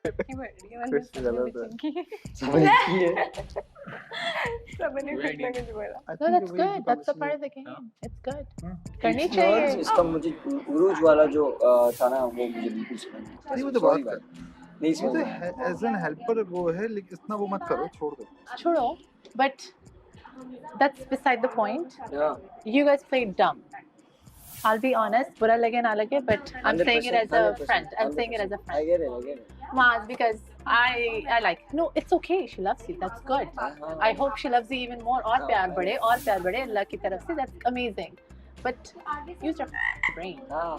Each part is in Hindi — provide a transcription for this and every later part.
कुछ गलत है। सबने कुछ ना कुछ बोला। No, that's good. That's a part of the game. It's good. करनी It's चाहिए। not इसका मुझे उरूज वाला जो था ना वो मुझे बिल्कुल समझ नहीं नहीं वो आया। तो Sorry बात भाई, नहीं ये समझ तो में आया। एज एन हेल्पर वो है, लेकिन इतना वो मत करो, छोड़ दो। छोड़ो, but that's beside the point. Yeah, You guys played dumb. I'll be honest, बुरा लगे ना लगे, but I'm saying it as a 100%, friend. I'm saying it as a I friend. get it, I get it. Maz, because I like. No, it's okay. She loves you. That's good. I hope she loves you even more. और प्यार बढ़े अल्लाह की तरफ से. That's amazing. But use your brain. हाँ,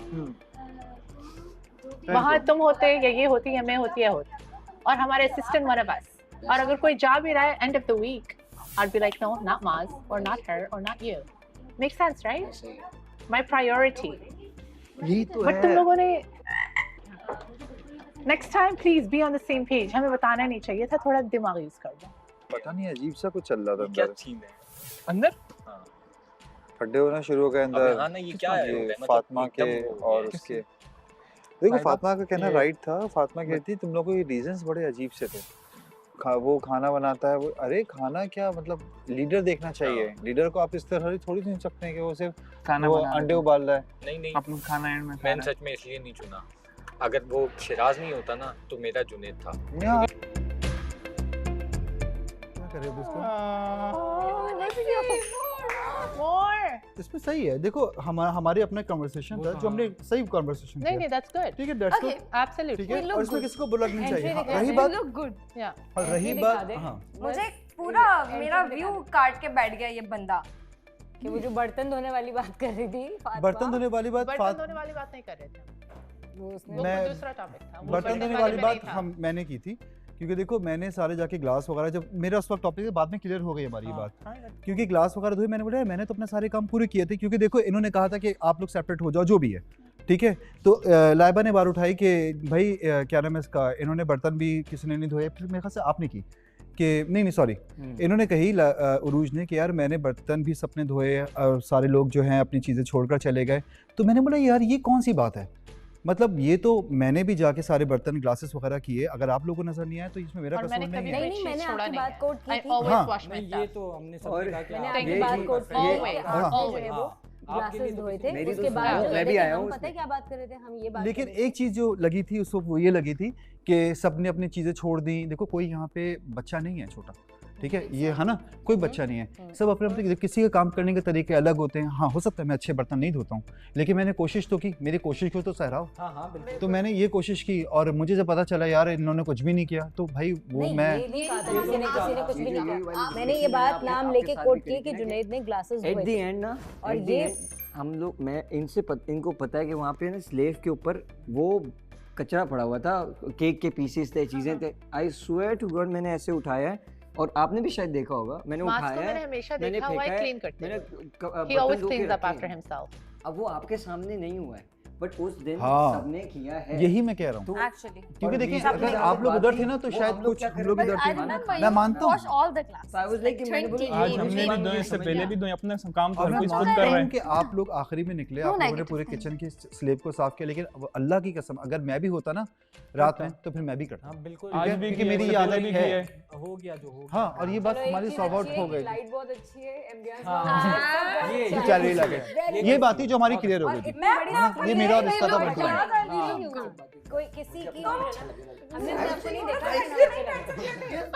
वहाँ तुम होते या ये होती या मैं होती या होती और हमारे असिस्टेंट वन ऑफ अस और अगर कोई जा भी रहा है end of the week I'd be like no not Maz or not her or not you makes sense right सही है। my priority यही तो but तुम है। लोगों ने next time please be on the same page हमें बताना नहीं चाहिए था थोड़ा दिमाग यूज कर दो पता नहीं अजीब सा कुछ चल रहा था क्या अंदर, सीन है अंदर? हाँ खड्डे होना शुरू हो गए अबे अंदर। हाँ ना ये क्या है ये मतलब फातिमा के एकदम वो और ये उसके देखो फातिमा फातिमा का कहना ये- राइट था। फातिमा कहती तुम लोगों के रीजंस बड़े अजीब से थे। वो खाना बनाता है वो, अरे खाना क्या मतलब लीडर देखना चाहिए। लीडर को आप इस तरह थोड़ी सुन सकते हैं कि वो सिर्फ खाना वो बना अंडे उबाल रहा है। नहीं नहीं आप लोग खाना एंड में खा मैंने रहे सच में इसलिए नहीं चुना अगर वो शिराज नहीं होता ना तो मेरा जुनैद था या क्या करे अब इसको? more इसमें सही है, देखो हमारी अपना कन्वर्सेशन था जो हमने सही कन्वर्सेशन नहीं किया, नहीं that's good ठीक है, that's Okay. good, absolutely ठीक है, look और इसमें good. किसी को बुरा नहीं चाहिए। हाँ, Entry रही दिखा बात दे, look good. yeah और रही entry बात दिखा दे। हाँ मुझे पूरा मेरा व्यू काट के बैठ गया ये बंदा। कि वो जो बर्तन धोने वाली बात कर रही थी फातिमा, बर्तन धोने वाली बात बर्तन धोने वाली बात नहीं कर रहे थे वो उसने वो मैं- दूसरा टॉपिक था वो बर्तन धोने वाली में नहीं बात था। मैंने की थी, क्योंकि देखो मैंने सारे जाके ग्लास वगैरह, जब मेरा उस वक्त टॉपिक बाद में क्लियर हो गई हमारी ये बात, क्योंकि ग्लास वगैरह धोए, मैंने बोला यार मैंने तो अपने सारे काम पूरे किए थे, क्योंकि देखो इन्होंने कहा था कि आप लोग सेपरेट हो जाओ जो भी है, ठीक है। तो लाइबा ने बार उठाई कि भाई क्या नाम है इसका, इन्होंने बर्तन भी किसी ने नहीं धोए, फिर मेरे ख्याल से आपने की कि नहीं सॉरी इन्होंने कही उरूज ने कि यार मैंने बर्तन भी सबने धोए और सारे लोग जो हैं अपनी चीज़ें छोड़कर चले गए। तो मैंने बोला यार ये कौन सी बात है, मतलब ये तो मैंने भी जाके सारे बर्तन ग्लासेस वगैरह किए, अगर आप लोगों को नजर नहीं आया तो इसमें मेरा और कसूर मैंने नहीं कभी है। नहीं मैंने छोड़ा आपकी नहीं बात है। कोट की I थी। always हाँ। wash my नहीं ये stuff. तो हमने और सबने कहा कि मैंने आप- आपकी ये बात चीज़- कोट की Always, थी। हाँ। आपने जो always. है वो आपके ग्लासेस लिए तो धोए कुछ थे, नहीं। मेरी उसके तो बाद सुनो, जो मैं है भी कि आया हम हूँ पता है क्या बात कर रहे थे, हम ये बात लेकिन कर रहे थे। एक चीज़ जो लगी थी उस वक्त वो ये लगी थी कि सबने अपनी चीज़ें छोड़ दी। देखो कोई यहाँ पे बच्चा नहीं है छोटा, ठीक है, ये है ना, कोई बच्चा नहीं है, सब अपने अपने, किसी के काम करने के तरीके अलग होते हैं। हाँ हो सकता है मैं अच्छे बर्तन नहीं धोता हूँ, लेकिन मैंने कोशिश तो की, मेरी कोशिश को तो सहराओ। हाँ हाँ बिल्कुल तो मैंने ये कोशिश की और मुझे जब पता चला यार इन्होंने कुछ भी नहीं किया, तो भाई वो नहीं, मैं ये नहीं कहा था किसी ने कुछ भी नहीं किया। मैंने ये आपके बात साथ नाम भी लेके करी कोट थी की कि ना जुनैद ने ग्लासेस एट धोए दी थे। एंड ना, और at the ये- end, हम लोग मैं इनको पता है कि वहाँ पे ना स्लेव के ऊपर वो कचरा पड़ा हुआ था, केक के पीसेस थे, चीज़ें थे। आई स्वेयर टू गॉड मैंने ऐसे उठाया है, और आपने भी शायद देखा होगा, मैंने मास्क उठाया तो मैंने है, हमेशा मैंने देखा हुआ फेंका है है, क्लीन करते मैंने हुए। बर्तन He always धो के cleans up रखे after हैं। himself. अब वो आपके सामने नहीं हुआ है, बट उस दिन हाँ। सबने किया है। यही मैं कह रहा हूँ, तो Actually. क्योंकि और देखिए reason अगर ये आप लोग बात उधर थी, थे ना तो वो शायद हम लोग कुछ क्या हम लोग करें? इधर I थे, remember मैं you मानता हूँ। wash all the glasses. So I was like कि मैंने बोला, आज ये हमने भी बात दो मुझे इससे समझ पहले नहीं भी आया। दो अपना काम और कर मैं कोई खुद मानता कर रहा हूँ है कि आप लोग आखिरी में निकले, आप लोगों ने पूरे किचन की स्लेब को साफ किया, लेकिन अब अल्लाह की कसम अगर मैं भी होता ना रात में तो फिर मैं भी करता। हाँ बिल्कुल आज भी क्योंकि किया, मेरी इससे ये पहले आदत भी है। किया है। हो गया जो हो हाँ, और ये बात चलो, एक हमारी चीज़ सॉर्ट आउट अच्छी हो है गई कि लाइट बहुत अच्छी है, एम्बियंस हाँ। बहुत ये- अच्छा है। चल रही लगे, ये बात थी जो हमारी क्लियर हो गई थी। इतनी बड़ी हाँ, ये मेरा और इसका था बिल्कुल। कोई किसी की हमने तो आपको नहीं देखा है।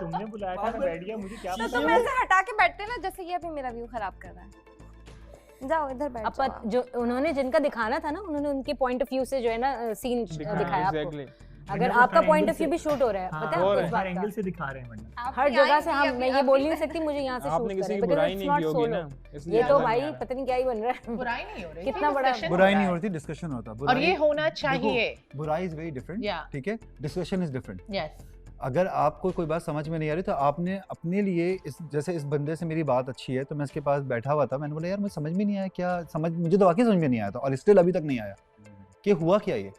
तुमने बुलाया था मैं बैठ गया, मुझे क्या तो तुम ऐसे हटा के बैठते ना, जैसे ये अभी मेरा व्यू खराब कर रहा है। जाओ इधर बैठ जाओ। अब जो उन्होंने जिनका दिखाना था ना, उन्होंने उनके पॉइंट ऑफ व्यू से जो है ना सीन दिखाया आपको। एग्जैक्टली अगर आपका पॉइंट ऑफ व्यू भी शूट हो रहा है, पता है आपको इस बात का? से दिखा रहे हैं वरना आप हर भी जगह से आएंगी हम, अभी, मैं ये अभी बोल नहीं मैं- सकती मुझे यहाँ से आपने शूट किसी की करें, बुराई because नहीं it's की not होगी solo. ना, इसलिए ये तो मजा भाई नहीं आ रहा। पता नहीं क्या ही बन रहा है। बुराई नहीं हो रही कितना बड़ा- discussion बुराई हो नहीं रहा होती, डिस्कशन होता। है। और ये होना चाहिए। बुराई इज वेरी डिफरेंट, Yeah. ठीक है, डिस्कशन इज डिफरेंट। यस अगर आपको कोई बात समझ में नहीं आ रही तो आपने अपने लिए जैसे इस बंदे से मेरी बात अच्छी है तो मैं इसके पास बैठा हुआ था, मैंने बोला यार मुझे समझ में नहीं आया क्या, मुझे तो वाकई समझ में नहीं आया था और स्टिल अभी तक नहीं आया कि हुआ क्या ये।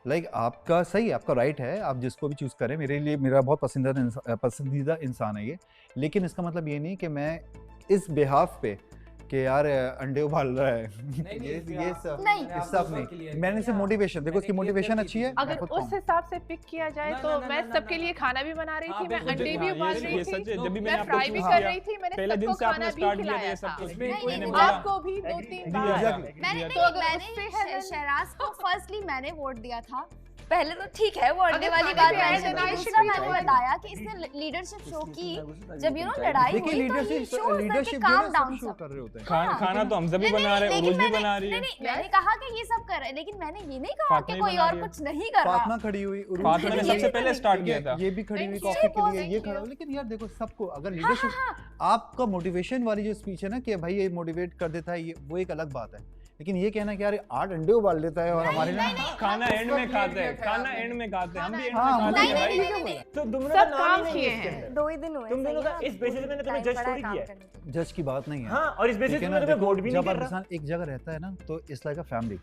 लाइक आपका सही है, आपका राइट है, आप जिसको भी चूज़ करें, मेरे लिए मेरा बहुत पसंदीदा इंसान है ये, लेकिन इसका मतलब ये नहीं कि मैं इस बिहाफ पे कि यार अंडे उबाल रहा है ये सब नहीं। इस सब नहीं, मैंने सिर्फ मोटिवेशन देखो, उसकी मोटिवेशन अच्छी है। अगर उस हिसाब से पिक किया जाए तो मैं सबके लिए खाना भी बना रही थी, मैं अंडे भी उबाल रही थी, मैं फ्राई भी कर रही थी, मैंने सबको खाना भी खिलाया था, आपको भी 2-3 बार। मैंने शहराज को फर्स्टली मैंने वोट दिया था। पहले तो ठीक है वो अंडे वाली बात है, दूसरा मैंने बताया कि इसने लीडरशिप शो की जब लड़ाई देखिए हुई तो लीडरशिप काम डाउन शो कर रहे होते हैं। खाना तो हम सभी बना रहे हैं, उर्ज भी बना रही है। मैंने कहा कि ये सब कर रहे हैं, लेकिन मैंने ये नहीं कहा कि कोई और कुछ नहीं कर रहा। फातिमा खड़ी हुई, फातिमा ने सबसे पहले स्टार्ट किया था। ये भी खड़ी हुई कॉफी के लिए, ये खड़ा हुआ। लेकिन यार देखो सबको अगर लीडरशिप आपका मोटिवेशन वाली जो स्पीच है ना कि भाई ये मोटिवेट कर देता है, ये वो एक अलग बात है। लेकिन ये कहना कि यार 8 अंडे उबाल देता है और हमारे लिए खाना एंड में खाते हैं, खाना एंड में खाते हैं, हम भी एंड में हाँ, खाते हैं नहीं, भाई। नहीं, तो तुम सब काम किए हैं। 2 ही दिन हुए तुम दोनों का इस बेसिस पे मैंने तुम्हें जज थोड़ी किया है। जज की बात नहीं है। हाँ, और इस बेसिस पे मैं तुम्हें वोट भी नहीं जब कर रहा। इंसान एक जगह रहता है ना तो इट्स लाइक अ फैमिली,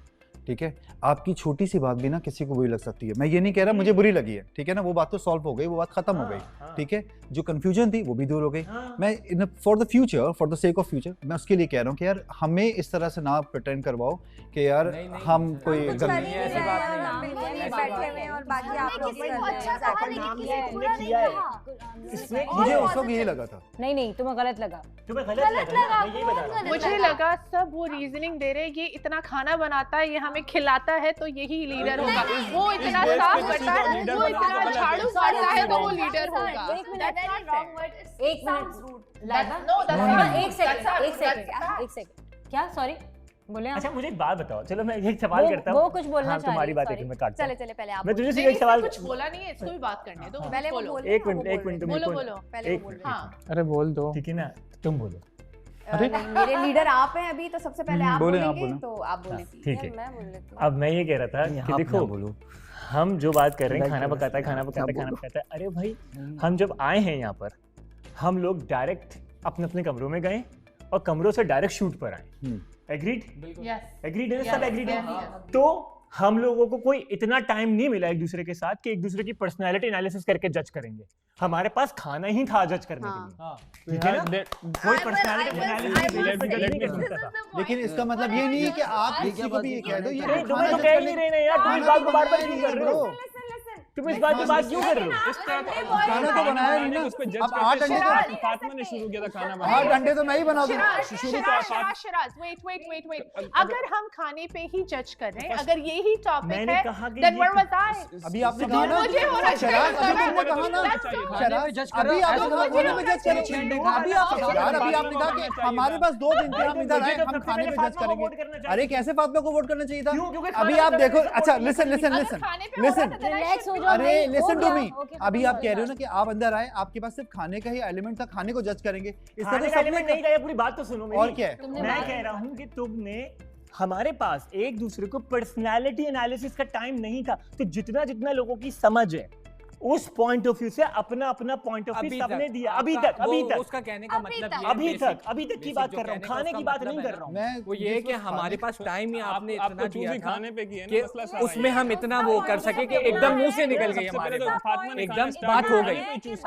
ठीक है। आपकी छोटी सी बात भी ना किसी को बुरी लग सकती है। मैं ये नहीं कह रहा मुझे बुरी लगी है, ठीक है ना, वो बात तो सॉल्व हो गई, वो बात खत्म हो गई, ठीक है। जो कंफ्यूजन थी वो भी दूर हो गई। मैं for the future, for the sake of future, मैं उसके लिए कह रहा हूँ कि यार हमें इस तरह से ना प्रिटेंड करवाओ कि यार हम कोई नहीं ऐसी बात नहीं, बैठे हुए और बाकी आप लोग किसी को अच्छा कहा लेकिन किसी को बुरा नहीं कहा। मुझे उस वक्त यही लगा था। नहीं तुम्हें गलत लगा। तुम्हें गलत लगा, मैं यही बता रहा हूँ। मुझे लगा सब वो रीजनिंग दे रहे, ये इतना खाना बनाता है, ये हमें खिलाता है तो यही लीडर होगा। वो इतना साफ करता है, वो इतना झाड़ू मारता है तो वो लीडर होगा। एक मिनट, एक सेकंड, क्या सॉरी बोले आप? अच्छा मुझे एक बात बताओ, चलो मैं एक सवाल करता हूँ। वो कुछ बोलना हाँ, चाह रही तुम्हारी है, बात है sorry। कि मैं काटता हूँ। चले पहले आप मैं तुझे नहीं, सिर्फ एक सवाल कुछ बोला नहीं है, इसको भी बात करने दो। पहले वो बोलो, बोले, एक मिनट तुम बोलो। पहले वो एक बोले। हाँ, अरे बोल दो। ठीक है ना, तुम बोलो। नहीं, मेरे लीडर आप हैं अभी तो सबसे पहले आप बोले, आप बोलेंगे बोलो। तो आप बोले थी। ठीक है। मैं बोल लेती हूँ। अब मैं ये कह रहा था कि देखो बोलो, हम जो बात कर रहे हैं, मैं खाना क्या पकाता है, बोलूं? खाना पकाता है, क्या खाना बोलूं? पकाता है। अरे भाई हम जब आए हैं यहाँ पर, हम लोग डायरेक्ट अपने अपने कमरों में गए और कमरों से डायरेक्ट शूट पर आए। एग्रीड? एग्रीड है, सब एग्रीड है। तो हम लोगों को कोई इतना टाइम नहीं मिला एक दूसरे के साथ कि एक दूसरे की पर्सनालिटी एनालिसिस करके जज करेंगे। हमारे पास खाना ही था जज करने के लिए, ठीक है ना? कोई पर्सनालिटी एनालिसिस। लेकिन इसका मतलब ये नहीं है कि आप किसी को भी ये कह दो ये तुम तो कह ही नहीं रहे ना यार, तुम इस बात को बार-बार क्यों कर रहे हो? तुम इस बात की बात क्यों कर रहे हो? खाना तो बनाया नहीं ना। उस पे जज अब 8 अंडे तो फातिमा ने शुरू किया था खाना 8 अंडे तो मैं ही बना दूंगा। शिराज, wait. अगर हम खाने पे ही जज कर रहे हैं, अगर यही टॉपिक मैंने है, कहा कि then ये where was I? अभी आपने कहा ना मुझे होना चाहिए। शराब, अभी तुमने कहा ना शराब, अभी आपने कहा खाने पे जज करेंगे। अभी आप यार अभी आपने कहा कि हमारे पास 2 दिन थे, हम इधर आए, हम खाने पे जज करेंगे। अरे कैसे फातिमा को वोट करना चाहिए था? अभी आप देखो, अच्छा लिसन रिलैक्स हो जाओ। अरे लिसन टू मी, Okay, अभी आप कह रहे हो ना कि आप अंदर आए, आपके पास सिर्फ खाने का ही एलिमेंट था, खाने को जज करेंगे। इसका खाने तो का सबने एलिमेंट नहीं था, ये पूरी बात तो सुनो मेरी। और क्या है? मैं कह रहा हूँ कि तुमने हमारे पास एक दूसरे को पर्सनालिटी एनालिसिस का टाइम नहीं था, तो जितना लोगों की समझ है उस पॉइंट ऑफ व्यू से अपना पॉइंट ऑफ व्यू सबने दिया। अभी तक उसका कहने का मतलब ये अभी तक की बात कर रहा हूँ, खाने की बात नहीं कर रहा हूँ। मैं वो ये है कि हमारे पास टाइम ही आपने आप इतना तो दिया चूजी था खाने पे किया कि ना, मसला सारा उसमें हम इतना वो कर सके कि एकदम मुंह से निकल गई हमारे पास, एकदम बात हो गई।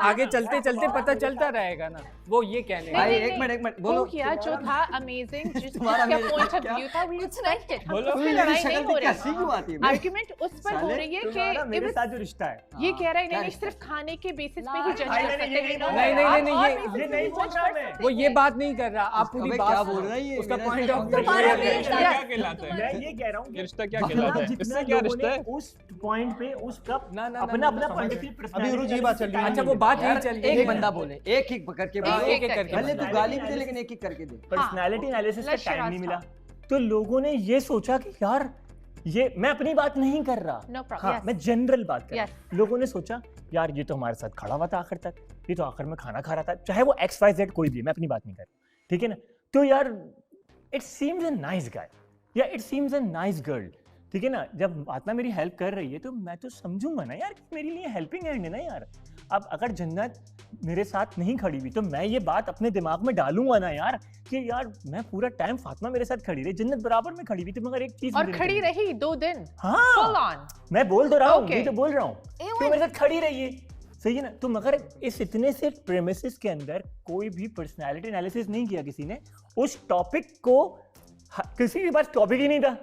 आगे चलते चलते पता चलता रहेगा ना, वो ये कहने भाई एक मिनट वो बोलो। किया जो था अमेजिंग, जिसका amazing पॉइंट ऑफ क्या? व्यू था, we respected। हम बोलो। उस पे लड़ाई नहीं हो कैसी रही, क्यों आती है? आर्गुमेंट उस पर हो रही है तुम्हारा कि मेरे साथ जो रिश्ता है, ये कह रहा है क्या नहीं रिश्ता सिर्फ खाने के बेसिस पे ही जज नहीं, कर सकते हैं। नहीं, ये नहीं बोल रहा मैं। वो ये बात नहीं कर रहा। आप पूरी अबे बात क्या बोल रहा है ये? उसका मेरा पॉइंट ऑफ तुम्हारा भी रिश्ता रिश्ता क्या है। कहलाता है? मैं ये कह रहा हूँ कि रिश्ता क्या कहलाता है? इससे क्या रिश्ता है? उस पॉइंट पे उसका ना, ना, अपना ना, पॉइंट ऑफ व्यू अभी उरुज ये बात चल रही है। अच्छा वो बात नहीं चल रही एक है। बंदा बोले, एक करके एक बोले। एक करके भले तू गाली भी दे लेकिन एक करके दे। पर्सनालिटी एनालिसिस का let's टाइम share नहीं our मिला, तो लोगों ने ये सोचा कि यार ये मैं अपनी बात नहीं कर रहा, No problem, हाँ yes. मैं जनरल बात कर रहा हूँ। लोगों ने सोचा यार ये तो हमारे साथ खड़ा हुआ था आखिर तक, ये तो आखिर में खाना खा रहा था, चाहे वो XYZ कोई भी, मैं अपनी बात नहीं कर रहा, ठीक है ना? तो यार it seems a nice guy या it seems a nice girl, ठीक है ना? जब फातिमा मेरी हेल्प कर रही है तो मैं तो समझूंगा ना यार कि मेरे लिए हेल्पिंग हैंड है ना यार। अब अगर जन्नत मेरे साथ नहीं खड़ी हुई तो मैं ये बात अपने दिमाग में डालूंगा ना यार कि यार मैं पूरा टाइम फातिमा मेरे साथ खड़ी रही, जन्नत बराबर में खड़ी हुई थी, मगर एक चीज और खड़ी रही 2 दिन हाँ full on। मैं बोल तो रहा हूँ, Okay. ये तो बोल रहा हूँ कि मेरे साथ खड़ी रही है, सही है ना? तो मगर इस इतने से प्रेमिसेस के अंदर कोई भी पर्सनालिटी एनालिसिस नहीं किया किसी ने। उस टॉपिक को किसी के पास टॉपिक ही नहीं था।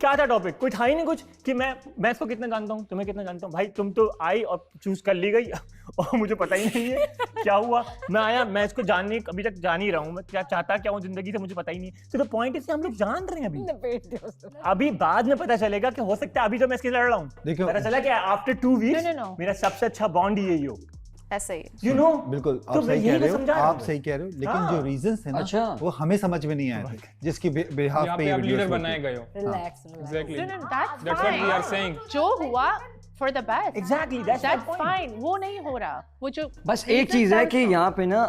क्या था टॉपिक? कोई था ही नहीं कुछ कि मैं इसको कितना जानता हूँ, तुम्हें कितना जानता हूँ। भाई तुम तो आई और चूज कर ली गई और मुझे पता ही नहीं है क्या हुआ। मैं आया, मैं इसको जानने अभी तक जान ही रहा हूँ, मैं क्या चाहता क्या हूँ जिंदगी से मुझे पता ही नहीं है। तो पॉइंट इससे हम लोग जान रहे हैं अभी बाद में पता चलेगा कि हो सकता है अभी तो मैं इसके लड़ रहा हूँ, पता चला कि आफ्टर 2 वीक्स मेरा सबसे अच्छा बॉन्ड यही हो। ऐसे ही यू नो बिल्कुल तो आप सही कह रहे हो, आप सही कह रहे हो, लेकिन जो रीजंस है ना अच्छा। वो हमें समझ में नहीं आए थे, जिसकी बिहाफ यहाँ पे पे ये आप लीडर वीडियोस बनाए गए हो। Relax Exactly. that's That's what we are saying. जो हुआ for the best. Exactly, that's my point. fine. वो नहीं हो रहा। वो जो बस एक चीज है कि यहाँ पे ना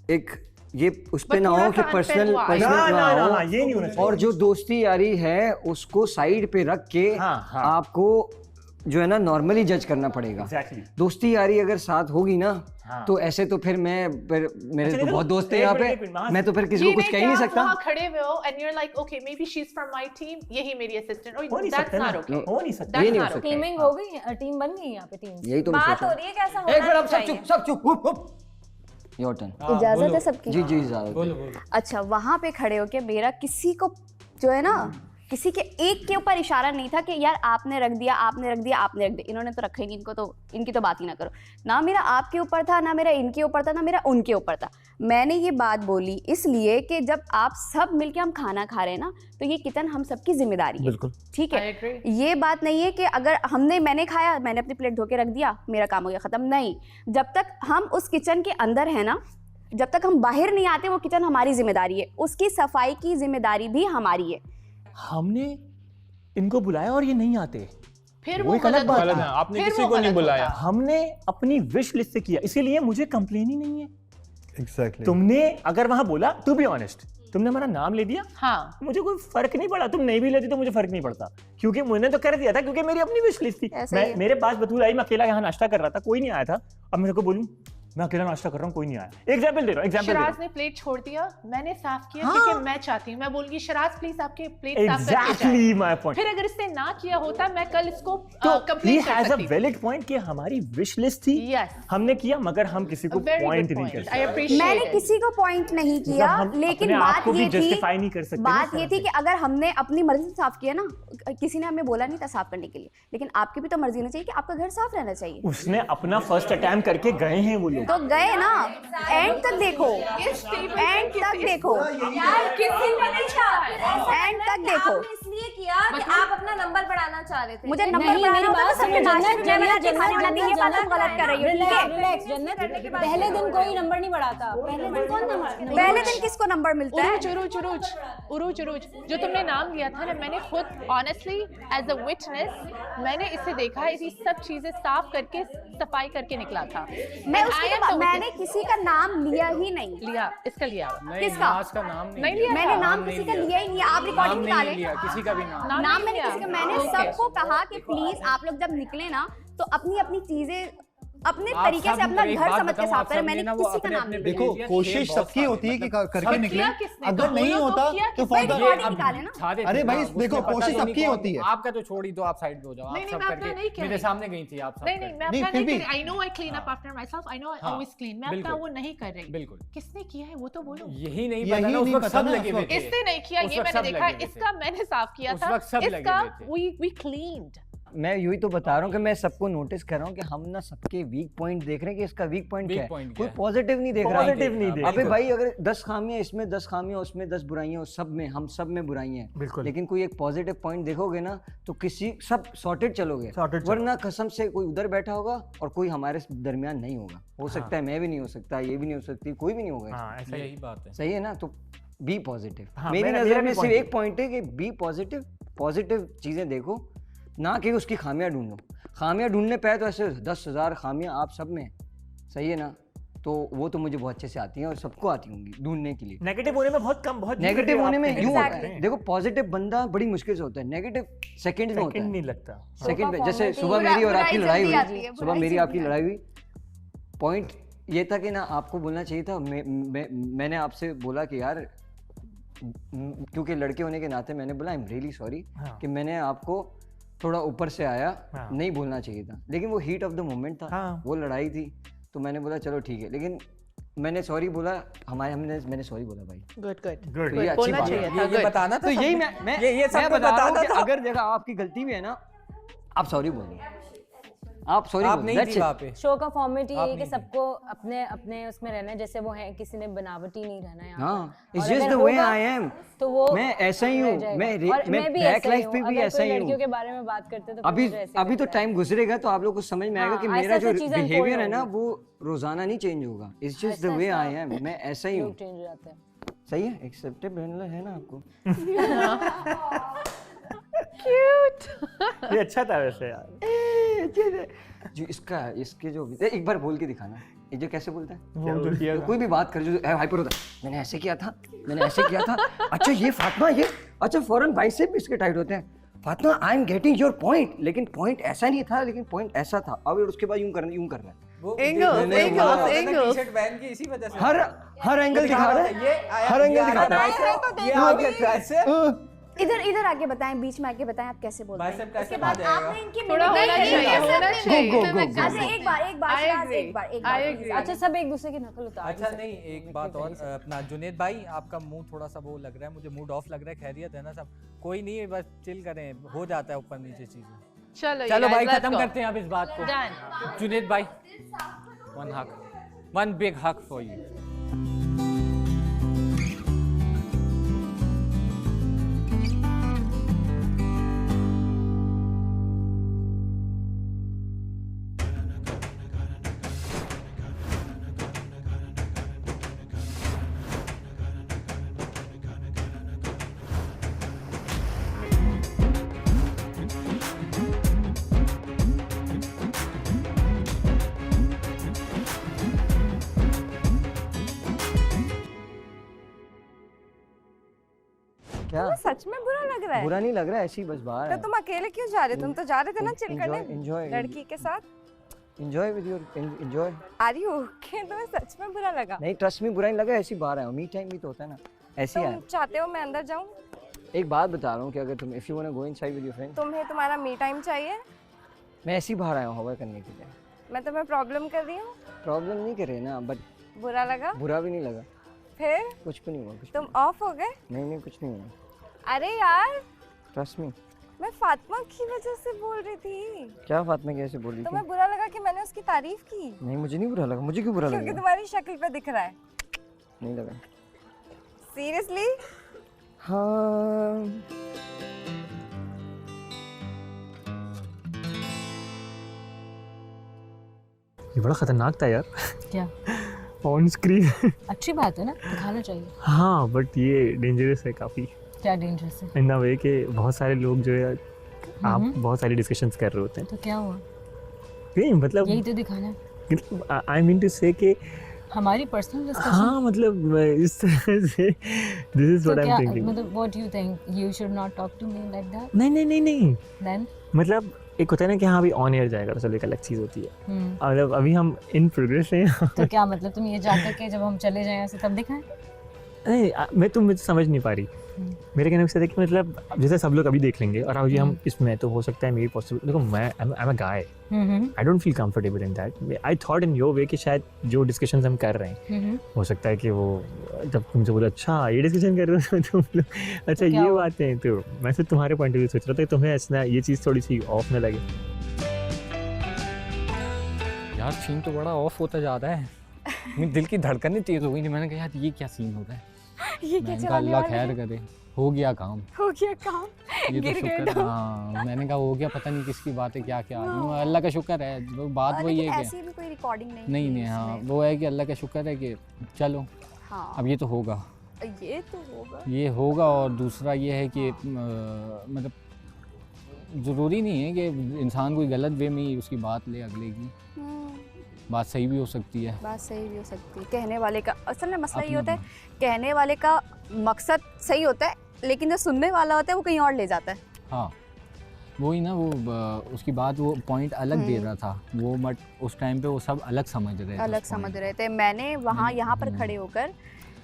एक ये उस पे But ना हो थोड़ा कि सा पर्सनल unfair हुआ। पर्सनल ना, ना हो, ये नहीं होना चाहिए। और जो दोस्ती यारी है उसको साइड पे रख के हाँ। आपको जो है ना नॉर्मली जज करना पड़ेगा। Exactly. दोस्ती यारी अगर साथ होगी ना हाँ। तो ऐसे तो फिर मेरे अच्छा, तो देखो, बहुत दोस्त है एक यहाँ मिनट, पे, मैं तो फिर किसी को कुछ कह ही नहीं सकता। वहाँ खड़े हुए हो and you're like okay maybe she's from my team, यही मेरी assistant। हो नहीं That's सकता not ना, okay. हो नहीं सकता। That's ये नहीं हो not सकता। okay. टीमिंग हो गई, टीम बन गई यहाँ पे टीम। यही तो मैं बात सोच हो रहा रही है कैसा हूँ। होना एक मिनट, अब सब चाहिए। चुप, सब चुप। Your turn. इजाजत है सबकी? जी इजाजत। बोलो बोलो। अच्छा, वहां पे खड़े होके मेरा किसी को जो है ना किसी के एक के ऊपर इशारा नहीं था कि यार आपने रख दिया, आपने रख दिया, आपने रख दिया। इन्होंने तो रखा ही नहीं, इनकी तो बात ही ना करो। ना मेरा आपके ऊपर था, ना मेरा इनके ऊपर था, ना मेरा उनके ऊपर था। मैंने ये बात बोली इसलिए कि जब आप सब मिलके हम खाना खा रहे हैं ना तो ये किचन हम सबकी जिम्मेदारी है। बिल्कुल ठीक I है, agree. ये बात नहीं है कि अगर मैंने खाया, मैंने अपनी प्लेट धो के रख दिया, मेरा काम हो गया खत्म। नहीं, जब तक हम उस किचन के अंदर है ना, जब तक हम बाहर नहीं आते वो किचन हमारी जिम्मेदारी है, उसकी सफाई की जिम्मेदारी भी हमारी है। हमने इनको बुलाया और ये नहीं आते, फिर वो वो एक अलग गलत बात गलत होता। है, आपने फिर किसी वो को नहीं गलत बुलाया। होता। हमने अपनी विश लिस्ट से किया, इसीलिए मुझे कंप्लेन ही नहीं है। एग्जैक्टली। तुमने अगर वहां बोला, टू बी ऑनेस्ट, तुमने हमारा नाम ले दिया, हाँ मुझे कोई फर्क नहीं पड़ा। तुम नहीं भी लेती तो मुझे फर्क नहीं पड़ता, क्योंकि मैंने तो कर दिया था, क्योंकि मेरी अपनी विश लिस्ट थी। ऐसा ही है। मेरे पास बतूल आई, मैं अकेला यहाँ नाश्ता कर रहा था, कोई नहीं आया था। अब मेरे को बोलूं मैं अकेला नाश्ता कर रहा हूँ, कोई नहीं आया। एग्जाम्पल दे रहा हूँ, एग्जाम्पल शराज ने प्लेट छोड़ दिया, मैंने साफ किया हाँ। क्योंकि मैं चाहती हूँ। मैं बोलूंगी शराज प्लीज आपके प्लेट साफ करके जाएं। Exactly my point. फिर अगर इसने ना किया होता मैं कल इसको तो ही कंप्लेंट कर हैज अ सकती थी। वैलिड पॉइंट कि हमारी विश लिस्ट थी, Yes. हमने किया, मगर हम किसी को A very पॉइंट good नहीं point. कर I सकते। appreciate मैंने it. किसी को पॉइंट नहीं किया, हम लेकिन अपने आप बात को भी ये थी, justify नहीं कर सकते ना बात इस ये तरह थी कि अगर हमने अपनी मर्जी से साफ किया ना, किसी ने हमें बोला नहीं था साफ करने के लिए, लेकिन आपकी भी तो मर्जी होनी चाहिए कि आपका घर साफ रहना चाहिए। उसने अपना फर्स्ट अटेम्प्ट करके गए हैं वो लोग। तो गए ना, एंड तक देखो, एंड तक देखो, यार किसी को नहीं था, ऐसा एंड लग रहा तक है कि देखो। आपने इसलिए किया कि आप अपना नंबर बढ़ाना चाह रहे थे। मुझे नहीं, नंबर मेरी बढ़ाना होता बात तो सबके सुनो, नाश्ते में मैं बना के जन्नत, खाने वाला नहीं है, बात तुम गलत कर रही हो, ठीक है? रिलैक्स जन्नत, पहले दिन कोई नंबर नहीं बढ़ाता। पहले दिन कौन नंबर? पहले दिन किसको नंबर मिलता है? उरूज जो तुमने नाम लिया था ना, मैंने खुद ऑनेस्टली एज अ विटनेस मैंने इसे देखा, इसी सब चीजें साफ करके सफाई करके निकला था। मैंने किसी का नाम लिया ही नहीं। लिया, इसका लिया नहीं, किसका? नाज का नाम नहीं लिया मैंने था। नाम किसी का लिया ही नहीं है, आप रिकॉर्डिंग नाम निकालें। नहीं लिया किसी का भी नाम। नाम नहीं मैंने लिया। किसी का, मैंने Okay. सबको कहा कि प्लीज आप लोग जब निकले ना तो अपनी अपनी चीजें अपने आप तरीके से सब अपना एक घर बात समझ के बताऊं, साफ आप करें। सबने मैंने ना वो किसी का अपने नाम अपने नहीं लिया। देखो ये कोशिश बहुत सबकी सारे होती है कि करके सब निकले, किया किसने? अगर तो नहीं बोलो तो होता किया तो किसने? फॉर रिकॉर्डिंग निकाले ना। छा देते अरे हैं, भाई, उसको देखो, पता कोशिश तो नहीं सबकी कौन- होती है। आपका तो छोड़ी दो, आप साइड पे हो जाओ। आप नहीं, सब मैं अपना नहीं करके कह मेरे रही। सामने गई थी आप सब नहीं मैं नहीं, अपना फिर नहीं भी- कर रही। I know I clean up after myself, I know I हाँ, ऑलवेज क्लीन। मैं अपना बिल्कुल। वो नहीं कर रही। बिल्कुल किसने किया है वो तो बोलो। यही नहीं यही पता ना, उस नहीं वक्त पता सब ना, लगे उस हुए वक्त। थे। इसने नहीं किया, उस ये वक्त मैंने सब देखा। लगे हुए थे। इसका मैंने साफ किया उस था, वक्त सब लगे इसका हुए थे। We cleaned. मैं यूं ही तो बता रहा हूँ कि मैं सबको नोटिस कर रहा हूँ कि हम ना सबके वीक पॉइंट देख रहे हैं कि इसका वीक पॉइंट Weak क्या है। point क्या कोई है? पॉजिटिव नहीं देख रहा है। पॉजिटिव नहीं देख अबे रहा। भाई, अगर 10 खामियां इसमें, 10 खामियां उसमें, 10 बुराइयां उस सब में, हम सब में बुराइयां हैं। बिल्कुल। लेकिन कोई एक पॉजिटिव पॉइंट देखोगे ना तो किसी सब सॉर्टेड चलोगे। Sorted चलो। वरना कसम से कोई उधर बैठा होगा और कोई हमारे दरमियान नहीं होगा। हो सकता है मैं भी नहीं हो सकता, ये भी नहीं हो सकती, कोई भी नहीं होगा। हाँ, ऐसा ही यही बात है। सही है ना? तो बी पॉजिटिव। हाँ, मेरी मेरा नजर भी में सिर्फ point एक पॉइंट है कि बी पॉजिटिव, पॉजिटिव चीजें देखो, ना कि उसकी खामियां ढूंढो। खामियां ढूंढने पे तो ऐसे 10,000 खामियां आप सब में, सही है ना? तो वो तो मुझे बहुत अच्छे से आती हैं और सबको आती होंगी ढूंढने के लिए। नेगेटिव होने में बहुत कम, बहुत नेगेटिव होने में यूं होता Exactly. है, देखो पॉजिटिव बंदा बड़ी मुश्किल से होता है, नेगेटिव सेकंड में होता सेकंड है। नहीं लगता। सेकंड में, जैसे Formality, सुबह मेरी और आपकी बुराई लड़ाई जल्दी आती हुई, है, सुबह बुराई मेरी जल्दी आपकी लड़ाई हुई, पॉइंट ये था कि ना आपको बोलना चाहिए था, मैंने आपसे बोला कि यार, क्योंकि लड़के होने के नाते मैंने बोला आई एम रियली सॉरी हाँ। कि मैंने आपको थोड़ा ऊपर से आया, हाँ। नहीं बोलना चाहिए था, लेकिन वो हीट ऑफ द मोमेंट था, हाँ। वो लड़ाई थी, तो मैंने बोला चलो ठीक है, लेकिन मैंने सॉरी बोला, मैंने सॉरी बोला भाई। गुड गुड गुड तो ये अच्छी बोलना बात चाहिए है। था, ये good. बताना था तो यही सबको। मैं ये सबको बता रहा हूँ बताना कि था। अगर जगह आपकी गलती भी है ना, आप सॉरी बोलो, आप सॉरी आप बोलो, नहीं that's थी it। वहाँ पे। शो का फॉर्मेट ये आप है कि नहीं थे। सबको अपने अपने उसमें रहना है, जैसे वो है, किसी ने बनावटी नहीं रहना है यहाँ हाँ, पर। इट्स और जस्ट अगर द वे होगा, आई एम, तो वो मैं ऐसा ही रह हूँ, जाएगा। और मैं भी बैक ऐसा ही लाइफ पे हूँ। भी अगर ऐसा कोई ही लड़कियों हूँ। के बारे में बात करते तो अभी मुझे ऐसे ही अभी तो लगता है। टाइम गुजरेगा तो आप लोग को समझ में आएगा कि हाँ, मेरा जो ऐसा-ऐसा चीज़ें unfold बिहेवियर है ना होंगी। वो रोजाना नहीं चेंज होगा, इट्स जस्ट द वे ऐसा-ऐसा आई एम, मैं ऐसा ही हूँ। लोग चेंज हो जाते हैं। सही है, एक्सेप्टेबल है ना आपको? ये अच्छा था वैसे यार। जो इसके जो एक बार बोल के दिखाना, ये जो कैसे बोलता है, वो जो किया कोई भी बात कर जो हाइपर होता है, मैंने ऐसे किया था, मैंने ऐसे किया था, अच्छा ये फातिमा ये, अच्छा फौरन बाइसेप इसके टाइट होते हैं, Fatima I am getting your point, लेकिन पॉइंट ऐसा नहीं था, लेकिन पॉइंट ऐसा था, अब उसके बाद यूं करना है, वो Angles, angles. टी-शर्ट पहन के इसी वजह से हर एंगल दिखा रहा है, ये आया, हर एंगल ये दिखा रहा आया, ये आ गया ट्राइसेप, इधर आके बताएं, बीच में आके बताएं आप कैसे बोलते हैं। बाइसेप ट्राइसेप उसके आ बाद जाएगा। आपने इनकी थोड़ा नहीं, होना नहीं, चाहिए, नहीं, होना नहीं, चाहिए। go, नहीं, go, अच्छा, एक बार I शाहनाज, agree. एक बार I agree. अच्छा, सब एक दूसरे की नकल उतार अच्छा नहीं, एक बात और, अपना जुनेद भाई आपका मुंह थोड़ा सा वो लग रहा है, मुझे मूड ऑफ लग रहा है, खैरियत है ना सब? कोई नहीं है, बस चिल करें, हो जाता है ऊपर नीचे चीजें। चलो चलो you भाई guys, let's खत्म go. करते हैं अब इस बात को। Done. जुनेद भाई, one big hug for you. क्या सच में बुरा लग रहा है? बुरा नहीं लग रहा है, ऐसी बस बाहर तो है, तुम अकेले क्यों जा रहे थे? तुम तो जा रहे थे ना चिल करने enjoy, लड़की के साथ। Enjoy with your enjoy. Are you okay? तुम्हें सच में बुरा लगा? नहीं ट्रस्ट मी, बुरा नहीं लगा, ऐसी बाहर है, मी टाइम भी तो होता है ना, ऐसी है। तुम चाहते हो मैं अंदर जाऊं? एक बात बता रहा हूँ कि अगर तुम if you want to go inside with your friend, तुम्हें तुम्हारा मी टाइम चाहिए? मैं ऐसी बाहर आया हूँ हवा करने के लिए। मैं तुम्हें प्रॉब्लम कर रही हूँ? प्रॉब्लम नहीं कर रहे ना, बट बुरा लगा? बुरा भी नहीं लगा, फिर कुछ भी नहीं हुआ, कुछ तुम ऑफ हो गए? नहीं कुछ नहीं हुआ, अरे यार, ट्रस्ट मी। मैं फातिमा की वजह से बोल रही थी। क्या फातिमा कैसे बोल रही तुम्हें थी? बुरा लगा कि मैंने उसकी तारीफ की? नहीं मुझे नहीं बुरा लगा, मुझे क्यों बुरा क्योंकि लगा? तुम्हारी शक्ल पे दिख रहा है। नहीं लगा। सीरियसली? हाँ ये बड़ा खतरनाक था यार। क्या? On screen. अच्छी बात है ना, दिखाना चाहिए। हाँ बट ये डेंजरस है काफ़ी, क्या डेंजरस है? इन द वे के बहुत सारे लोग जो है, आप बहुत सारी डिस्कशंस कर रहे होते हैं, तो क्या हुआ? नहीं मतलब यही तो दिखाना है। आई मीन टू से कि हमारी पर्सनल डिस्कशन। हाँ मतलब इस तरह से this is what I am thinking. मतलब what you think you should not talk to me like that? नहीं देन मतलब एक होता है ना कि हाँ अभी ऑन एयर जाएगा तो चलो एक अलग चीज़ होती है, हम्म, और अभी हम इन प्रोग्रेस हैं। तो क्या मतलब तुम ये चाहते कि जब हम चले जाएं ऐसे तब दिखाएं? नहीं तुम मुझे समझ नहीं पा रही। मेरे कहने से कि मतलब जैसे सब लोग अभी देख लेंगे और अभी हम इसमें, तो हो सकता है मेरी पॉसिबल, देखो मैं I am a guy, I don't feel comfortable in that. I thought in your way कि शायद जो डिस्कशंस हम कर रहे हैं हो सकता है कि वो जब तुमसे बोले अच्छा ये डिस्कशन कर रहे हो तुम लोग, अच्छा क्या ये हुआ? बातें हैं, तो मैं सिर्फ तुम्हारे पॉइंट ऑफ व्यू सोच रहा था कि तुम्हें ऐसा ये चीज़ थोड़ी सी ऑफ न लगे। यार सीन तो बड़ा ऑफ होता जा रहा है, मेरे दिल की धड़कनें तेज हो गई थी, मैंने कहा यार ये क्या सीन हो रहा है, ये क्या मैंने कहा चलाने अल्लाह वाले खैर हैं? करे, हो गया काम, हो गया काम, ये तो गिर गए शुक्र तो। है। हाँ मैंने कहा हो गया, पता नहीं किसकी बात है क्या क्या आ रही है, अल्लाह का शुक्र है, वो बात वही लेकिन है कि ऐसी भी कोई रिकॉर्डिंग नहीं नहीं थी नहीं हाँ उसमें। वो है कि अल्लाह का शुक्र है कि चलो हाँ अब ये तो होगा, ये तो होगा। ये होगा। और दूसरा ये है कि मतलब ज़रूरी नहीं है कि इंसान कोई गलत वे में ही उसकी बात ले अगले की, बात सही भी हो सकती है। बात सही भी हो सकती है, कहने वाले का असल में मसला ये अपना होता है, कहने वाले का मकसद सही होता है लेकिन जो सुनने वाला होता है वो कहीं और ले जाता है। हाँ वही ना, वो उसकी बात वो पॉइंट अलग दे रहा था वो, बट उस टाइम पे वो सब अलग समझ रहे थे, अलग समझ रहे थे। मैंने वहाँ यहाँ पर खड़े होकर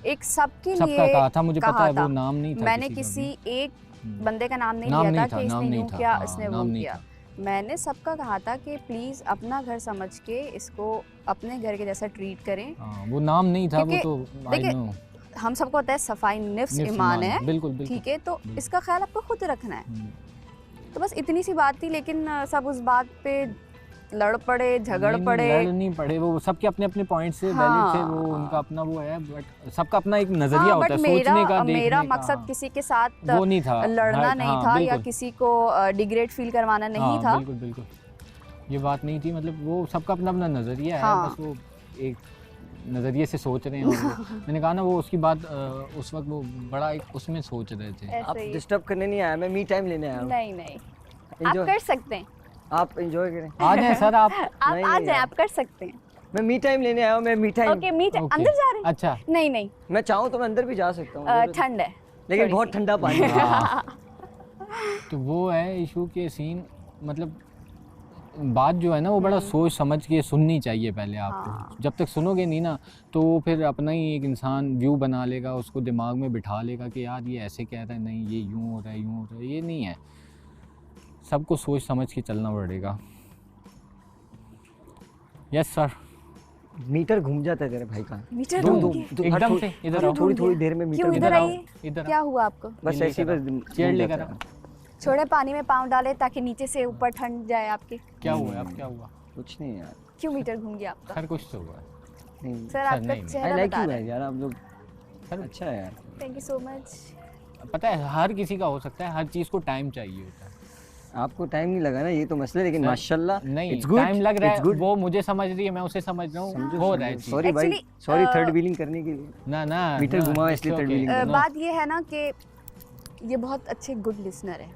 एक सबके सबका लिए कहा था, मुझे पता है था। वो नाम नहीं था मैंने किसी किसी एक बंदे का नाम नहीं नाम लिया नहीं था था, कि नाम इसने नहीं यूं था, किया, हाँ, इसने वो नाम नहीं किया। था। मैंने सबका कहा था कि प्लीज अपना घर समझ के इसको अपने घर के जैसा ट्रीट करें। हाँ, वो नाम नहीं था, वो क्योंकि तो आई देखिए, नो। हम सबको पता है सफाई निफ्स निफ्स ईमान ईमान, है, बिल्कुल, बिल्कुल, ठीक है, तो बिल्कुल। इसका ख्याल आपको खुद रखना है। तो बस इतनी सी बात थी, लेकिन सब उस बात पे लड़ पड़े, झगड़ नहीं, पड़े। लड़ नहीं पड़े, वो सबके अपने अपने पॉइंट से वैलिड थे, वो उनका अपना वो है, बट सबका अपना एक नजरिया होता है सोचने का, देखने मेरा का। मकसद किसी के साथ वो नहीं था, लड़ना नहीं हाँ, था या बिल्कुल। किसी को डिग्रेड फील करवाना नहीं हाँ, था। बिल्कुल बिल्कुल, ये बात नहीं थी, मतलब वो सबका अपना अपना नजरिया हाँ। है, बस वो एक नजरिए से सोच रहे हैं। और मैंने कहा ना, वो उसकी बात उस वक्त वो बड़ा एक उसमें सोच रहे थे। ऐसे आप ही। डिस्टर्ब करने नहीं आया, मैं मी टाइम लेने आया हूँ। नहीं नहीं, आप Enjoy- कर सकते हैं, आप एंजॉय करें। आ जाए सर आप। आप नहीं, आ नहीं, जाए, आप कर सकते हैं। मैं मी टाइम लेने आया हूँ, मैं me time. Okay, meet okay. अंदर जा रहे हैं? अच्छा, नहीं नहीं, मैं चाहूँ तो मैं अंदर भी जा सकता हूँ, ठंड है लेकिन थोड़ी बहुत सी। ठंडा पानी है। हाँ। तो वो है इशू के सीन, मतलब बात जो है ना, वो बड़ा सोच समझ के सुननी चाहिए पहले आपको। हाँ। जब तक सुनोगे नहीं ना, तो वो फिर अपना ही एक इंसान व्यू बना लेगा, उसको दिमाग में बिठा लेगा कि यार ये ऐसे कह रहा है, नहीं ये यूँ हो रहा है, यूँ हो रहा है। ये नहीं है, सबको सोच समझ के चलना पड़ेगा। Yes sir. मीटर घूम जाता है तेरे भाई का। मीटर दो- घूम दो- गया। एकदम से इधर आओ। थोड़ी थोड़ी देर में मीटर क्यों घूम इधर जाता है। आइए, इधर क्या हुआ आपको? बस ये ऐसे ही लेकर बस चेयर घूम लेकर जाता है। छोड़े पानी में पाँव डाले ताकि नीचे से ऊपर ठंड जाए आपके। क्या हुआ, अब क्या हुआ? कुछ नहीं यार, क्यों मीटर घूम गया आपका? सर कुछ तो हुआ। नहीं। सर आपका नहीं, नहीं। आई चेहरा लाइक बता यू रहा है। यार, आप लोग सर अच्छा है यार। Thank you so much. पता है हर किसी का हो सकता है, हर चीज़ को टाइम चाहिए होता है। आपको टाइम नहीं लगा ना, ये तो मसला है, लेकिन सर, माशाल्लाह नहीं, इट्स गुड, टाइम लग रहा इट्स है, गुड। वो मुझे समझ रही है, मैं उसे समझ रहा हूँ, हो रहा है चीज़। सॉरी भाई, Actually, सॉरी थर्ड व्हीलिंग करने के लिए। ना ना मीटर ना, घुमा it's इसलिए okay. third wheeling No. बात ये है ना कि ये बहुत अच्छे गुड लिसनर है,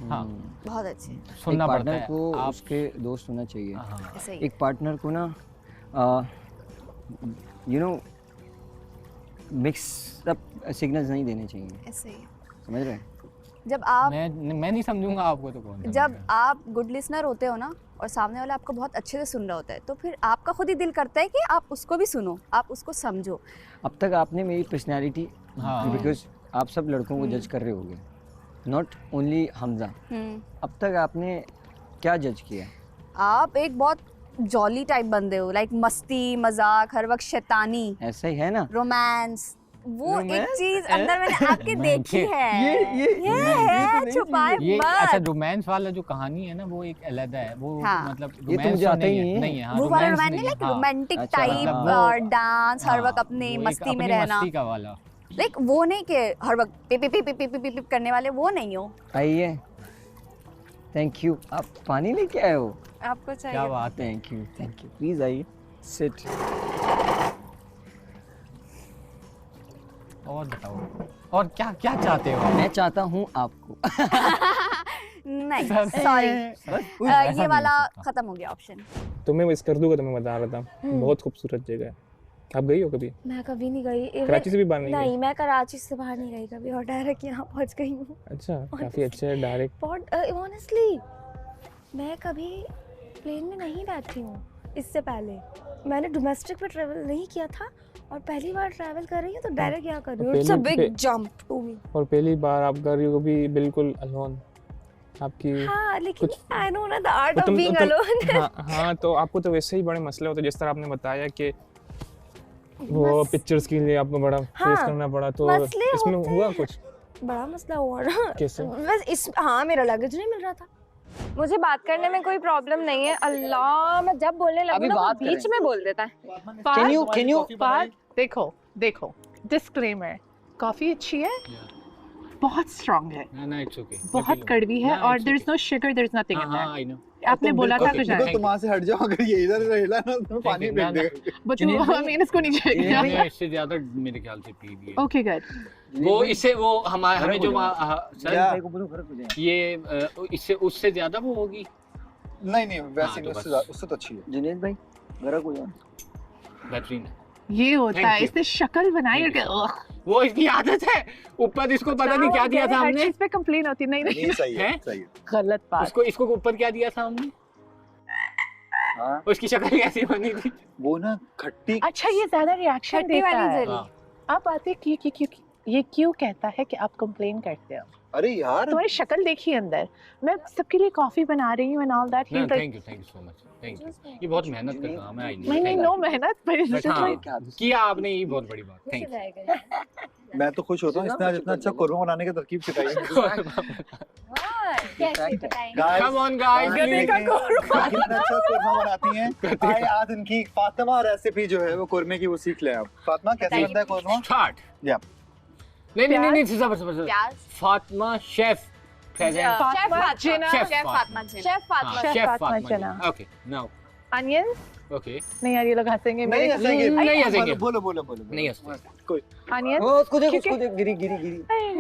हाँ, बहुत अच्छे। सुनना एक पड़ता पार्टनर है को आप। उसके दोस्त होना चाहिए। हाँ, ऐसे ही। एक पार्टनर को ना you know mix up signals नहीं देने चाहिए, ऐसे ही। समझ रहे हैं? जब आप मैं नहीं समझूंगा आपको, तो कौन जब समझेगा? आप गुड लिसनर होते हो ना, और सामने वाला आपको बहुत अच्छे से सुन रहा होता है, तो फिर आपका खुद ही दिल करता है कि आप उसको भी सुनो, आप उसको समझो। अब तक आपने मेरी पर्सनैलिटी, हाँ। बिकॉज आप सब लड़कों को जज कर रहे होगे, नॉट ओनली हमजा, अब तक आपने क्या जज किया? आप एक बहुत जॉली टाइप बंदे हो, लाइक मस्ती मजाक, हर वक्त शैतानी, ऐसा ही है ना? रोमांस, वो एक Romance? चीज अंदर मैंने आपके देखी है। ये है, छुपाए ये अच्छा मत। रोमांस वाला जो कहानी है ना, वो एक अलग है, वो हाँ। मतलब ये तो romance मुझे आता ही नहीं नहीं है, है। नहीं है, हाँ, वो वाला romance रोमांस नहीं नहीं, है, लाइक हाँ। रोमांटिक अच्छा, टाइप मतलब और डांस, हर हाँ, वक्त अपनी वो एक मस्ती में अपनी रहना, मस्ती का वाला। लाइक वो नहीं कि हर वक्त पिप पिप पिप पिप पिप पिप करने वाले, वो नहीं हो। आइए, थैंक यू। आप पानी लेके आए हो? आपको चाहिए? क्या बात है। थैंक यू, प्लीज आइए, सिट। और बताओ, और क्या क्या चाहते हो आप? मैं चाहता हूँ आपको नहीं, सर, सॉरी, ऐसा ये नहीं वाला हो सकता। खत्म हो गया ऑप्शन। तो मैं मिस कर दूंगा, तो मैं बता रहा था, बहुत खूबसूरत जगह है। आप गई हो कभी? मैं कभी नहीं गई। कराची से भी बाहर नहीं गई? नहीं, मैं कराची से बाहर नहीं गई कभी, और डायरेक्ट यहाँ पहुँच गई हूँ। अच्छा, काफी अच्छा है, डायरेक्ट। बहुत ऑनेस्टली मैं कभी प्लेन में नहीं बैठी हूँ इससे पहले। मैंने डोमेस्टिक पे ट्रैवल नहीं किया था, और पहली बार ट्रैवल कर रही हूँ तो डायरेक्ट यहाँ कर रही हूँ। It's a big jump to me. और पहली बार आप कर रही हो कभी बिल्कुल अलोन, आपकी हाँ, लेकिन कुछ- आई नो ना द आर्ट तो ऑफ तुम- बीइंग तुम- अलोन। हाँ, तो आपको तो वैसे ही बड़े मसले होते, जिस तरह आपने बताया कि वो पिक्चर्स के लिए आपको बड़ा फेस हाँ, करना पड़ा, तो मसले इसमें होते हुआ हैं। कुछ? बड़ा मसला हुआ ना। कैसे? बस इस हाँ, मेरा लगेज नहीं मिल रहा था। मुझे बात करने में कोई प्रॉब्लम नहीं है। अल्लाह, मैं जब बोलने लगूं अभी ना वो बात बीच करें। में बोल देता है। कैन यू बात देखो देखो, डिस्क्लेमर, कॉफी अच्छी है, बहुत स्ट्रांग है, ना इट्स ओके, बहुत कड़वी है, और there is no sugar, there is nothing in हाँ, दैट। I know. आपने बोला था कुछ तुम वहां से हट जाओ, अगर ये इधर हिला ना तो पानी फेंक देगा। बट आई मीन इसको नहीं चाहिए। मैंने इससे ज्यादा मेरे ख्याल से पी दिए। Okay good. वो इससे वो हमें जो सर क्या? भाई को बोलो घर को जाए। ये इससे उससे ज्यादा वो होगी। नहीं वैसे तो नहीं, बस। उससे तो अच्छी है। जुनेद भाई घर को जाओ। बेहतरीन है। ये होता Thank है, you. इसने शक्ल बनाई और वो इसकी आदत है, ऊपर इसको पता नहीं क्या दिया था हर हमने। चीज पे कंप्लेन होती, नहीं नहीं सही है, हैं? सही है। गलत बात। उसको इसको ऊपर क्या दिया था हमने? हाँ, उसकी शक्ल कैसी बनी थी? वो ना खट्टी। अच्छा, ये ज्यादा रिएक्शन खट्टी देता वाली है। जली। हाँ। आप आते ये क्यों कहता है कि आप कंप्लेन करते हो? अरे यार तुम्हारी शक्ल देखी अंदर, मैं सबके लिए कॉफी बना रही हूँ and all that. Thank you so much, thank you. ये बहुत मेहनत का काम है, आई नहीं नो मेहनत पर किया आपने, ये बहुत बड़ी बात, थैंक यू। मैं तो खुश होता हूँ इतना अच्छा कोरमा बनाने की तरकीब सिखाई है। कम ऑन गाइस, कितना अच्छा कोरमा बनाती हैं। आए आज इनकी फातिमा रेसिपी जो है वो कोरमे की वो सीख ले आप। फातिमा कैसे बनता है कोरमा? स्टार्ट। या नहीं सबर Fatima chef present. Chef Fatima जना। Okay now onions. ओके नहीं यार ये लोग हंसेंगे नहीं हंसेंगे, नहीं हंसेंगे। बोलो नहीं हंसेंगे। कोई अनियंस। उसको देख गिरी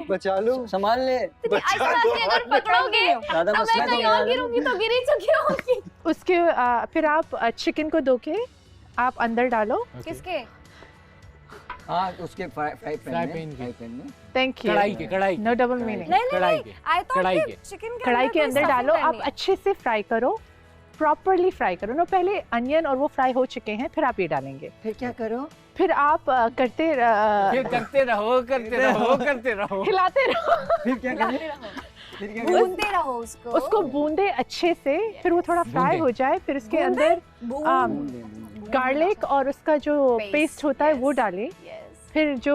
बचा लो, संभाल ले। अगर पकड़ोगे ज्यादा तो मसला मैं कहीं और गिरूंगी तो गिरी चुकी होगी। उसके फिर आप चिकन को धो के आप अंदर डालो। किसके? हाँ उसके फ्राई पैन में। Thank you. कढ़ाई नो डबल मीनिंग। नहीं आई कढ़ाई थॉट के चिकन कढ़ाई के अंदर डालो, आप अच्छे से फ्राई करो, प्रॉपरली फ्राई करो ना। पहले अनियन और वो फ्राई हो चुके हैं, फिर आप ये डालेंगे। फिर क्या करो? फिर आप करते रहो हिलाते रहो। फिर क्या करें? भूनते रहो उसको बूंदे अच्छे से, फिर वो थोड़ा फ्राई हो जाए, फिर उसके अंदर गार्लिक और उसका जो पेस्ट होता है वो डालें। फिर जो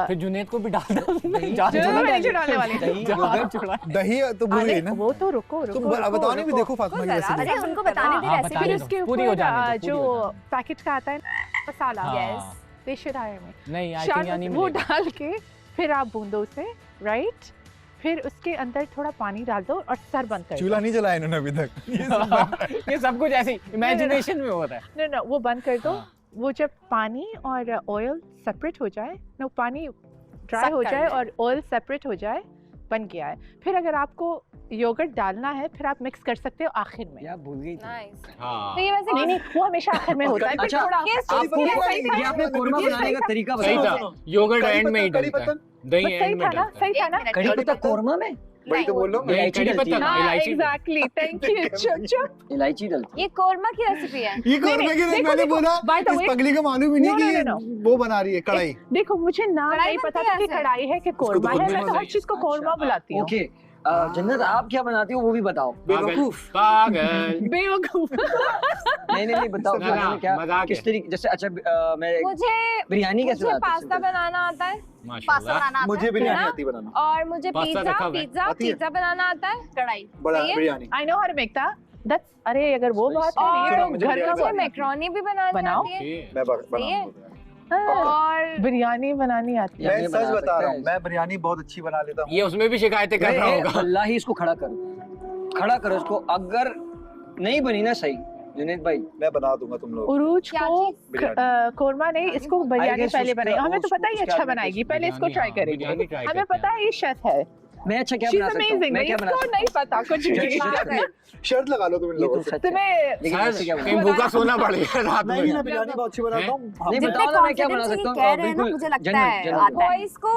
फिर जुनैद को भी डाल दो। नहीं डालने वाली दही तो भूल गई ना। वो तो रुको तुम बताओ नहीं भी देखो फातिमा की रेसिपी। अरे उनको बताने दे रेसिपी। फिर उसके ऊपर जो पैकेट का आता है मसाला, दे शुड हायर मी। नहीं आई थिंक यानी वो डाल के फिर आप भून दो उसे, राइट। फिर उसके अंदर थोड़ा पानी डाल दो और सर बंद कर दो। चूल्हा नहीं जलाया इन्होंने अभी तक। ये सब कुछ ऐसे इमेजिनेशन में होता है। नो वो बंद कर दो। वो जब पानी और ऑयल सेपरेट हो जाए, पानी ड्राई हो जाए और ऑयल सेपरेट हो जाए, बन गया है। फिर अगर आपको योगर्ट डालना है, फिर आप मिक्स कर सकते हो आखिर में। यार भूल गई थी। तो ये वैसे नहीं वो हमेशा आखिर में होता है। अच्छा आपको ये आपने कोरमा बनाने का तरीका सही बताया था, योगर्ट एंड में ही डलता है, दही एंड में डलता है। सही था ना? कड़ी पत्ता कोरमा में? वही तो बोल रहा हूँ। कड़ी पत्ता इलायची। Exactly, thank you. इलायची डलती ये कोरमा की रेसिपी है। ये कोरमे की मैंने बोला इस पगली को मालूम ही नहीं कि वो बना रही है कढ़ाई। देखो मुझे नाम नहीं पता था कि कढ़ाई है कि कोरमा है। मैं तो हर चीज को कोरमा बुलाती हूँ। ओके जन्नत आप क्या बनाती हो वो भी बताओ। पागल बेवकूफ। नहीं बताओ क्या किस तरीके, जैसे अच्छा मैं मुझे बिरयानी कैसे मुझे बनाते पास्ता बनाना आता है, पास्ता बनाना आता मुझे है बिरयानी ना? आती बनाना। और मुझे पास्ता रखा हुआ है। पिज्जा बनाना आता है। कढ़ाई बड़ा सही है? Biryani. I know how to make that. अरे अगर वो बात है और ये तो मुझे घर का बिरयानी मुझे मैक्रोनी भी बनानी बनाओ। आती है। मैं सही है? बनाऊंगा। और बिरयानी बनानी आती है। मैं सच बता रहा हूँ, मैं बिरयानी बहुत अच्छी बना लेता हूँ। ये उसमें भी शिकायतें कर रहा होगा। अल्लाह ही इसको खड़ा करो इसको। अगर नहीं बनी ना सही जुनैद भाई मैं बना दूंगा तुम लोग। उरूज क्या को बिरयानी। कोरमा नहीं, इसको बिरयानी guess पहले उसका- बनाएगी। हमें तो पता ही उसके अच्छा आगे बनाएगी, पहले इसको बिरयानी, ट्राई हाँ, करेंगे। बिरयानी try हमें करते पता है ये शेफ है। मैं अच्छा क्या She's बना सकता हूँ? amazing, मैं क्या बना इसको सकता नहीं पता कुछ भी। शर्त लगा लो तुम हूँ? ये लोगों तो से। सच है। तुम्हें लेकिन ऐसे क्या कहीं बना भूखा सोना पड़ेगा रात नहीं में। मैं बिरयानी बहुत अच्छी बनाता हूँ। नहीं जितने बताओ ना मैं क्या बना confidence से सकता हूँ। कह रहे हैं ना, बिल्कुल, मुझे लगता जन्नत, है जन्नत। आता है। बॉयज को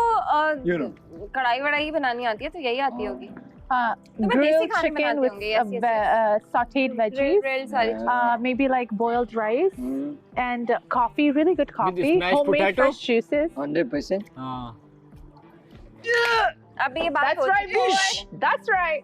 You know. कढ़ाई वढ़ाई बनानी आती है, तो यही आती होगी। देसी grilled खाने chicken बनाते with होंगे, yes, yes, sauteed grill veggies, grill सारी maybe like boiled rice and coffee, really good coffee, smashed homemade potato? fresh juices. 100%। हाँ अब ये बात That's हो right, चुकी है। Bush. That's right.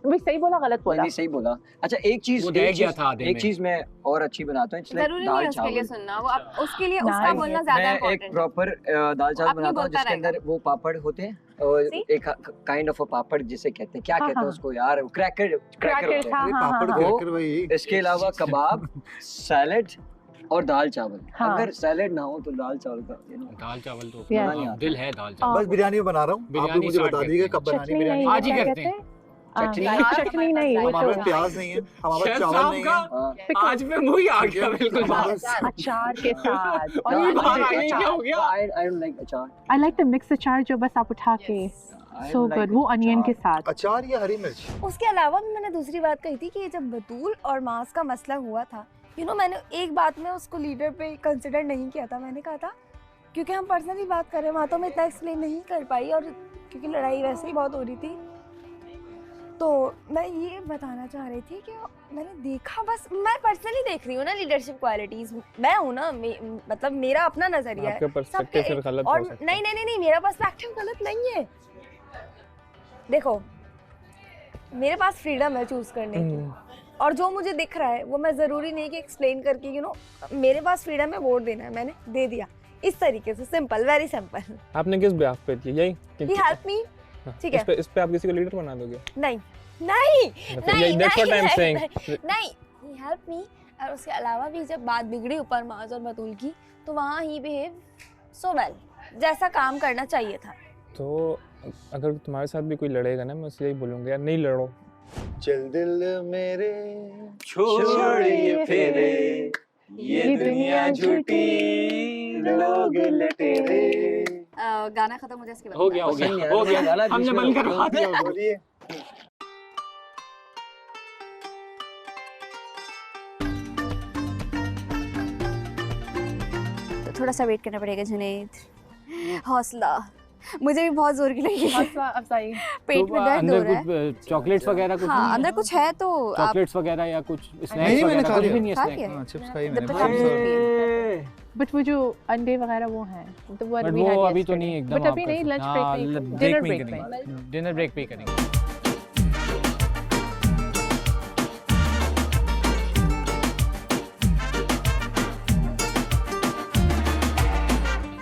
मैं सही बोला गलत बोला? नहीं सही बोला। अच्छा एक चीज वो रह गया था आधे में। एक चीज मैं और अच्छी बनाता हूँ, जरूरी नहीं दाल है उसके लिए चावल। सुनना, वो उसके लिए उसका Nice. बोलना ज्यादा मैं एक इम्पोर्टेंट। प्रॉपर दाल चावल अपनी बनाता हूँ बोलता जिसके रहेगा। अंदर वो पापड़ होते हैं और See? एक काइंड ऑफ पापड़ जिसे कहते हैं, क्या हाँ, कहते हैं हाँ। उसको यार, क्रैकर Crackers, होते हैं। हाँ, अरे हाँ, पापड़ हाँ, क्रैकर भाई। इसके अलावा कबाब, सैलेड और दाल चावल। हाँ। अगर सैलेड ना हो तो दाल चावल का दाल चावल तो Yeah. हाँ, दिल है दाल चावल। बस बिरयानी बना रहा हूँ। आप बिरयानी लोग मुझे start बता करते दीजिएगा हैं। कब बनानी चटनी बिरयानी। नहीं, आज ही क्या करते कहते हैं। हैं? चटनी चटनी नहीं, वो हमारे तो पास प्याज नहीं है, हमारे शेफ पास चावल साहब नहीं का है। हाँ। आज पे मुंह ही आ गया बिल्कुल। हमारे अचार के साथ। और No, ये बाहर mixed आ गई, क्या हो गया? I don't like अचार। I like the mixed अचार जो बस आप उठा के I so don't like good, वो अनियन के साथ। अचार या हरी मिर्च? उसके अलावा भी मैंने दूसरी बात कही थी कि जब बतूल और मास का मसला हुआ था, मैंने एक बात में उसको लीडर पे कंसिडर नहीं किया था। मैंने कहा था क्योंकि हम पर्सनली बात कर रहे हैं, वहाँ तो मैं इतना एक्सप्लेन नहीं कर पाई, और क्योंकि लड़ाई वैसे ही बहुत हो रही थी, तो मैं ये बताना चाह रही थी कि मैंने देखा, बस मैं पर्सनली देख रही हूँ ना लीडरशिप क्वालिटीज, मैं हूँ ना, मतलब मेरा अपना नजरिया आपका है पर्सपेक्टिव फिर गलत हो और सकता है। नहीं, मेरा पर्सपेक्टिव गलत नहीं है। देखो मेरे पास फ्रीडम है चूज करने की, और जो मुझे दिख रहा है वो मैं ज़रूरी नहीं कि एक्सप्लेन करके मेरे पास फ्रीडम है, वोट देना है, मैंने दे दिया इस तरीके से, सिंपल, वेरी सिंपल। आपने किस बेस पे किया? यही ही हेल्प मी, ठीक है। इस पे आप किसी को लीडर बना दोगे? नहीं नहीं नहीं, that's what I'm saying. नहीं, ही हेल्प मी। और उसके अलावा भी जब बात बिगड़ी ऊपर माज और बतूल की, तो वहाँ ही बिहेव सो वेल, जैसा काम करना चाहिए था। तो अगर तुम्हारे साथ भी कोई लड़ेगा ना, मैं उसे यही बोलूँगा यार नहीं लड़ो। चल दिल मेरे छोड़िए फेरे, ये दुनिया झूठी, लोग लटेरे। गाना खत्म हो जाए इसके बाद हो गया हमने बंद करवा दिया। बोलिए। तो थोड़ा सा वेट करना पड़ेगा जुनैद, हौसला। मुझे भी बहुत जोर की लगी है, हौसला अफजाई। पेट में दर्द हो रहा है। कुछ चॉकलेट्स वगैरह कुछ हाँ, नहीं है? अंदर कुछ है तो आप चॉकलेट्स वगैरह या कुछ स्नैक्स मैंने वगैरह खा कुछ लिया। भी नहीं है खा स्नैक्स? लिया? हाँ, चिप्स खाई जब मैंने। तक आप सो रही हैं। बट वो जो अंडे वगैरह वो हैं, बट वो अभी तो नहीं एकदम। बट अभी नहीं, लंच ब्रेक पे, डिनर डिनर ब्रेक ब्रेक पे। डिनर ब्रेक पे ही करेंगे।